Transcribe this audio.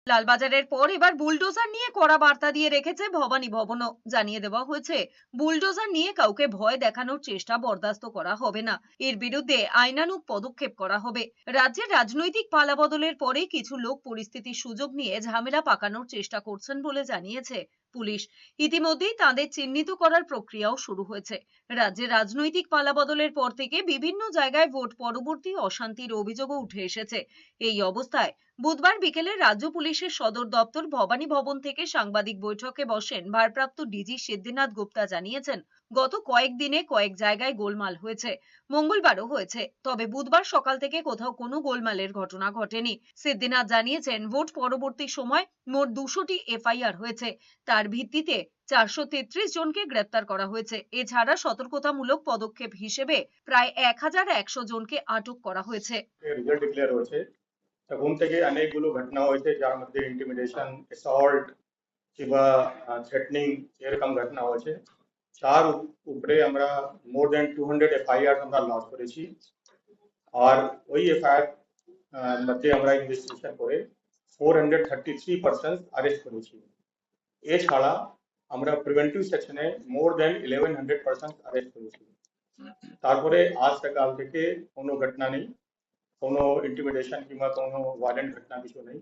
লালবাজারের পর এবার বুলডোজার নিয়ে কড়া বার্তা দিয়ে রেখেছে ভবানী ভবনও। জানিয়ে দেওয়া হয়েছে, বুলডোজার নিয়ে কাউকে ভয় দেখানোর চেষ্টা বরদাস্ত করা হবে না, এর বিরুদ্ধে আইনানুগ পদক্ষেপ করা হবে। রাজ্যের রাজনৈতিক পালাবদলের পরে কিছু লোক পরিস্থিতির সুযোগ নিয়ে ঝামেলা পাকানোর চেষ্টা করছেন বলে জানিয়েছে পুলিশ। ইতিমধ্যেই তাদের চিহ্নিত করার প্রক্রিয়াও শুরু হয়েছে। রাজ্যে রাজনৈতিক পালাবদলের পর থেকে বিভিন্ন জায়গায় ভোট পরবর্তী অশান্তির অভিযোগও উঠে এসেছে। এই অবস্থায় বুধবার বিকেলে রাজ্য পুলিশের সদর দপ্তর ভবানী ভবন থেকে সাংবাদিক বৈঠকে বসেন ভারপ্রাপ্ত ডিজি সিদ্ধিনাথ গুপ্তা। জানিয়েছেন, গত কয়েকদিনে কয়েক জায়গায় গোলমাল হয়েছে, মঙ্গলবারও হয়েছে, তবে বুধবার সকাল থেকে কোথাও কোনো গোলমালের ঘটনা ঘটেনি। সিদ্ধিনাথ জানিয়েছেন, ভোট পরবর্তী সময় মোট 200টি এফআইআর হয়েছে, তার ভিত্তিতে 433 জনকে গ্রেপ্তার করা হয়েছে। এছাড়া সতর্কতামূলক পদক্ষেপ হিসেবে প্রায় 1100 জনকে আটক করা হয়েছে। রিজাল্ট ডিক্লেয়ার হয়েছে, তখন থেকে অনেকগুলো ঘটনা হয়েছে, যার মধ্যে ইন্টিমিডেশন, অ্যাসল্ট কিংবা থ্রেটনিং এরকম ঘটনা হয়েছে। তার উপরে আমরা মোর দেন 200 এফআইআর আমরা লঞ্চ করেছি। আর ওই এফআইআর মধ্যে আমরা ইনভেস্টিগেশন করে 433 পার্সন অ্যারেস্ট করেছি। এছাড়া আমরা প্রিভেন্টিভ সেকশনে মোর দেন 1100 পার্সন অ্যারেস্ট করেছি। তারপরে আজ সকাল থেকে কোনো ঘটনা নেই, কোনো ইন্টিমিডেশন কিংবা কোনো ভায়োলেন্ট ঘটনা কিছু নেই।